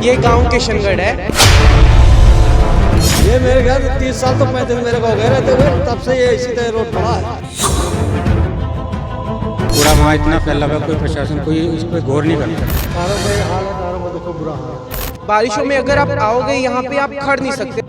ये गांव किशनगढ़ है। ये मेरे घर 30 साल तो 35 मेरे को हो गए रहते हुए, तब से ये इसी तरह रोड पड़ा है। पूरा वहाँ इतना फैला हुआ, कोई प्रशासन कोई इस पर गौर नहीं करता। तारों का ये हाल है, तारों का देखो बुरा हाल है। बारिशों में अगर आप आओगे यहाँ पे आप खड़ नहीं सकते।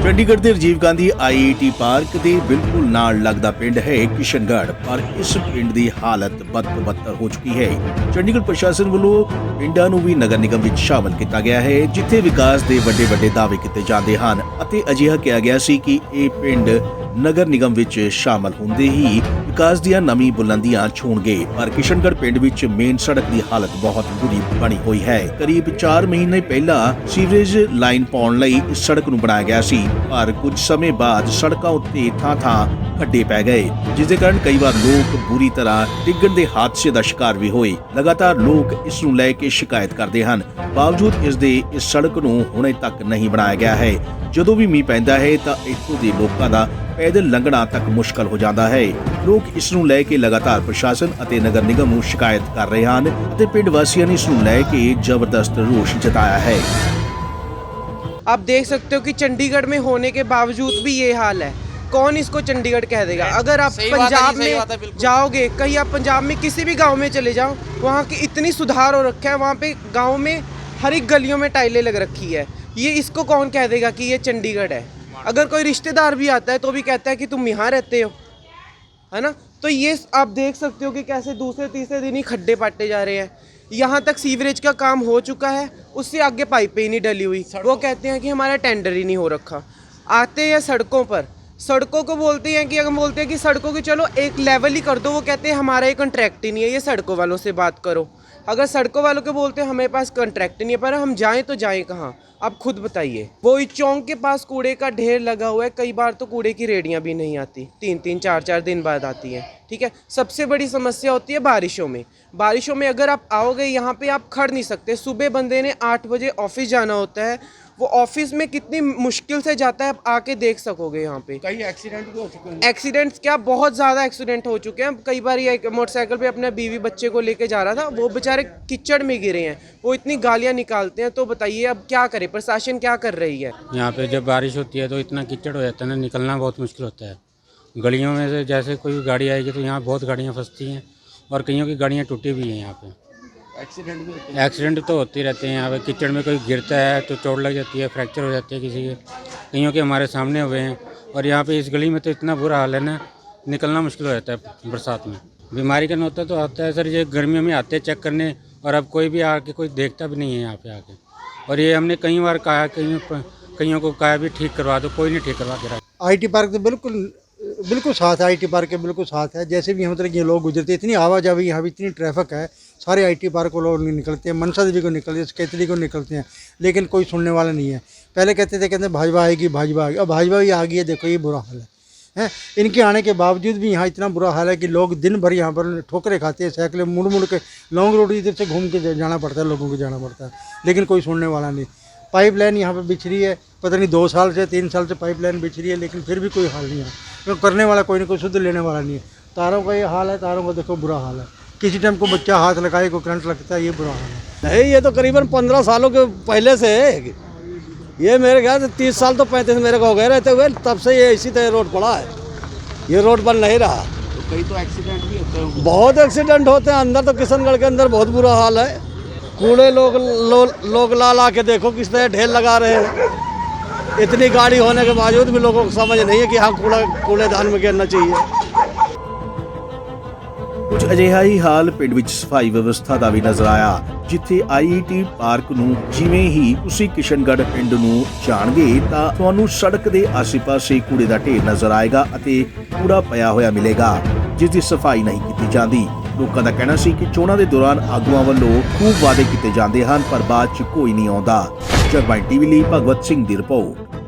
ਚੰਡੀਗੜ੍ਹ ਦੇ ਰਾਜੀਵ ਗਾਂਧੀ IIT ਪਾਰਕ ਦੇ ਬਿਲਕੁਲ ਨਾਲ ਲੱਗਦਾ ਪਿੰਡ ਹੈ ਕਿਸ਼ਨਗੜ੍ਹ, ਪਰ ਇਸ ਪਿੰਡ ਦੀ ਹਾਲਤ ਬਦ ਤੋਂ ਬਦਤਰ ਹੋ ਚੁੱਕੀ ਹੈ। ਚੰਡੀਗੜ੍ਹ ਪ੍ਰਸ਼ਾਸਨ ਵੱਲੋਂ ਪਿੰਡਾਂ ਨੂੰ ਵੀ ਨਗਰ ਨਿਗਮ ਵਿੱਚ ਸ਼ਾਮਲ ਕੀਤਾ ਗਿਆ ਹੈ, ਜਿੱਥੇ ਵਿਕਾਸ ਦੇ ਵੱਡੇ ਦਾਅਵੇ ਕੀਤੇ ਜਾਂਦੇ ਹਨ ਅਤੇ ਅਜਿਹਾ ਕਿਹਾ ਗਿਆ ਸੀ ਕਿ ਇਹ ਪਿੰਡ ਨਗਰ ਨਿਗਮ ਵਿੱਚ ਸ਼ਾਮਲ ਹੁੰਦੇ ਹੀ ਵਿਕਾਸ ਦੀਆਂ ਨਵੀਂ ਬੁਲੰਦੀਆਂ ਛੂਣਗੇ। ਪਰ ਕਿਸ਼ਨਗੜ੍ਹ ਪਿੰਡ ਵਿੱਚ ਮੇਨ ਸੜਕ ਦੀ ਹਾਲਤ ਬਹੁਤ ਬੁਰੀ ਬਣੀ ਹੋਈ ਹੈ। ਕਰੀਬ 4 ਮਹੀਨੇ ਪਹਿਲਾਂ ਸੀਵਰੇਜ ਲਾਈਨ ਪਾਉਣ ਲਈ ਇਸ ਸੜਕ ਨੂੰ ਬਣਾਇਆ ਗਿਆ ਸੀ, ਪਰ ਕੁਝ ਸਮੇਂ ਬਾਅਦ ਸੜਕਾਂ ਉੱਤੇ ਥਾਂ-ਥਾਂ ਖੱਡੇ ਪੈ ਗਏ, ਜਿਸ ਦੇ ਕਾਰਨ ਕਈ ਵਾਰ ਲੋਕ ਬੁਰੀ ਤਰ੍ਹਾਂ ਡਿੱਗਣ ਦੇ ਹਾਦਸੇ ਦਾ ਸ਼ਿਕਾਰ ਵੀ ਹੋਏ। ਲਗਾਤਾਰ ਲੋਕ ਇਸ ਨੂੰ ਲੈ ਕੇ ਸ਼ਿਕਾਇਤ ਕਰਦੇ ਹਨ, ਬਾਵਜੂਦ ਇਸ ਦੇ ਇਸ ਸੜਕ ਨੂੰ ਹੁਣੇ ਤੱਕ ਨਹੀਂ ਬਣਾਇਆ ਗਿਆ ਹੈ। ਜਦੋਂ ਵੀ ਮੀਂਹ ਪੈਂਦਾ ਹੈ ਤਾਂ ਇੱਥੋਂ ਦੇ ਲੋਕਾਂ ਦਾ ਪੈਦਲ ਲੰਘਣਾ ਤੱਕ ਮੁਸ਼ਕਲ ਹੋ ਜਾਂਦਾ ਹੈ। ਲੋਕ ਇਸ ਨੂੰ ਲੈ ਕੇ ਲਗਾਤਾਰ ਪ੍ਰਸ਼ਾਸਨ ਅਤੇ ਨਗਰ ਨਿਗਮ ਨੂੰ ਸ਼ਿਕਾਇਤ ਕਰ ਰਹੇ ਹਨ ਅਤੇ ਪਿੰਡ ਵਾਸੀਆਂ ਨੇ ਇਸ ਨੂੰ ਲੈ ਕੇ ਜ਼ਬਰਦਸਤ ਰੋष ਜਤਾਇਆ ਹੈ। आप देख सकते हो कि चंडीगढ़ में होने के बावजूद भी ये हाल है। कौन इसको चंडीगढ़ कह देगा? अगर आप पंजाब में जाओगे, कहीं आप पंजाब में किसी भी गांव में चले जाओ, वहाँ की इतनी सुधार हो रखा है, वहाँ पे गांव में हर एक गलियों में टाइलें लग रखी है। ये इसको कौन कह देगा कि ये चंडीगढ़ है? अगर कोई रिश्तेदार भी आता है तो भी कहता है कि तुम यहाँ रहते हो, है ना। तो ये आप देख सकते हो कि कैसे दूसरे तीसरे दिन ही खड्डे पाटे जा रहे हैं। यहाँ तक सीवरेज का काम हो चुका है, उससे आगे पाइपें ही नहीं डली हुई। वो कहते हैं कि हमारा टेंडर ही नहीं हो रखा। आते हैं सड़कों पर, सड़कों को बोलते हैं कि हम बोलते हैं कि सड़कों की चलो एक लेवल ही कर दो, वो कहते हैं हमारा ये कॉन्ट्रैक्ट ही नहीं है, ये सड़कों वालों से बात करो। अगर सड़कों वालों के बोलते हैं हमारे पास कॉन्ट्रैक्ट नहीं है, पर हम जाएं तो जाएं कहाँ? आप खुद बताइए। वो इस चौक के पास कूड़े का ढेर लगा हुआ है, कई बार तो कूड़े की रेडियाँ भी नहीं आती, 3-3 4-4 दिन बाद आती हैं, ठीक है। सबसे बड़ी समस्या होती है बारिशों में। बारिशों में अगर आप आओगे यहाँ पे आप खड़ नहीं सकते। सुबह बंदे ने 8 बजे ऑफिस जाना होता है, वो ऑफिस में कितनी मुश्किल से जाता है, आप आके देख सकोगे। यहाँ पे कई एक्सीडेंट भी हो चुके हैं। एक्सीडेंट्स क्या, बहुत ज़्यादा एक्सीडेंट हो चुके हैं। कई बार ये मोटरसाइकिल पे अपने बीवी बच्चे को लेके जा रहा था, वो बेचारे कीचड़ में गिरे हैं, वो इतनी गालियाँ निकालते हैं। तो बताइए अब क्या करे, प्रशासन क्या कर रही है? यहाँ पे जब बारिश होती है तो इतना कीचड़ हो जाता है ना, निकलना बहुत मुश्किल होता है। गलियों में से जैसे कोई गाड़ी आएगी तो यहाँ बहुत गाड़ियाँ फंसती हैं और कईयों की गाड़ियाँ टूटी भी हैं। यहाँ पे एक्सीडेंट तो होते रहते हैं। यहाँ पे कीचड़ में कोई गिरता है तो चोट लग जाती है, फ्रैक्चर हो जाती है किसी के, कईयों के हमारे सामने हुए हैं। और यहाँ पे इस गली में तो इतना बुरा हाल है ना, निकलना मुश्किल हो जाता है बरसात में। बीमारी का होता तो आता है सर, ये गर्मियों में आते हैं चेक करने, और अब कोई भी आके कोई देखता भी नहीं है यहाँ पे आके। और ये हमने कई बार कहा, कईयों को कहा भी ठीक करवा दो, कोई नहीं ठीक करवा के रहा। IIT पार्क तो बिल्कुल साथ है, IIT पार्क के बिल्कुल साथ है। जैसे भी यहाँ मतलब ये लोग गुजरते हैं, इतनी आवाजाही, यहाँ भी इतनी ट्रैफिक है, सारे IIT पार्क को लोग निकलते हैं, मनसा देवी को निकलते हैं, कैथली को निकलते हैं, लेकिन कोई सुनने वाला नहीं है। पहले कहते भाजपा आएगी, अब भाजपा ही आ गई है। देखो ये बुरा हाल है। इनके आने के बावजूद भी यहाँ इतना बुरा हाल है कि लोग दिन भर यहाँ पर ठोकरे खाते हैं, साइकिलें मुड़ के लॉन्ग रोड इधर से घूम के जाना पड़ता है, लोगों को जाना पड़ता है, लेकिन कोई सुनने वाला नहीं। पाइप लाइन यहाँ पर बिछ रही है, पता नहीं 2 साल से 3 साल से पाइप लाइन बिछ रही है, लेकिन फिर भी कोई हाल नहीं है। तो करने वाला कोई नहीं, कोई शुद्ध लेने वाला नहीं है। तारों का ये हाल है, तारों का देखो बुरा हाल है। किसी टाइम को बच्चा हाथ लगाए, को करंट लगता है, ये बुरा हाल है। नहीं, ये तो करीबन 15 सालों के पहले से है। ये मेरे ख्याल से 30 साल तो 35 मेरे को हो गए रहते हुए, तब से ये इसी तरह रोड पड़ा है। ये रोड बन नहीं रहा। तो कई तो एक्सीडेंट भी होते हैं, बहुत एक्सीडेंट होते हैं। अंदर तो किशनगढ़ के अंदर बहुत बुरा हाल है। कूड़े लोग ला के देखो किस तरह ढेर लगा रहे हैं। इतनी गाड़ी होने के बावजूद भी लोगों को समझ नहीं है कि हाँ कूड़ेदान में गिरना चाहिए। ਕੁਝ ਅਜਿਹਾ ਹੀ ਹਾਲ ਪਿੰਡ ਵਿੱਚ ਸਫਾਈ ਵਿਵਸਥਾ ਦਾ ਵੀ ਨਜ਼ਰ ਆਇਆ, ਜਿੱਥੇ IIT ਪਾਰਕ ਨੂੰ ਜਿਵੇਂ ਹੀ ਤੁਸੀਂ ਕਿਸ਼ਨਗੜ੍ਹ ਪਿੰਡ ਨੂੰ ਜਾਣਗੇ ਤਾਂ ਤੁਹਾਨੂੰ ਸੜਕ ਦੇ ਆਸੇ-ਪਾਸੇ ਕੂੜੇ ਦਾ ਢੇਰ ਨਜ਼ਰ ਆਏਗਾ ਅਤੇ ਕੂੜਾ ਪਿਆ ਹੋਇਆ ਮਿਲੇਗਾ, ਜਿਸ ਦੀ ਸਫਾਈ ਨਹੀਂ ਕੀਤੀ ਜਾਂਦੀ। ਲੋਕਾਂ ਦਾ ਕਹਿਣਾ ਸੀ ਕਿ ਚੋਣਾਂ ਦੇ ਦੌਰਾਨ ਆਗੂਆਂ ਵੱਲੋਂ ਖੂਬ ਵਾਅਦੇ ਕੀਤੇ ਜਾਂਦੇ ਹਨ, ਪਰ ਬਾਅਦ 'ਚ ਕੋਈ ਨਹੀਂ ਆਉਂਦਾ। ਜਗਬਾਣੀ TV ਲਈ ਭਗਵਤ ਸਿੰਘ ਦੀ ਰਿਪੋਰਟ।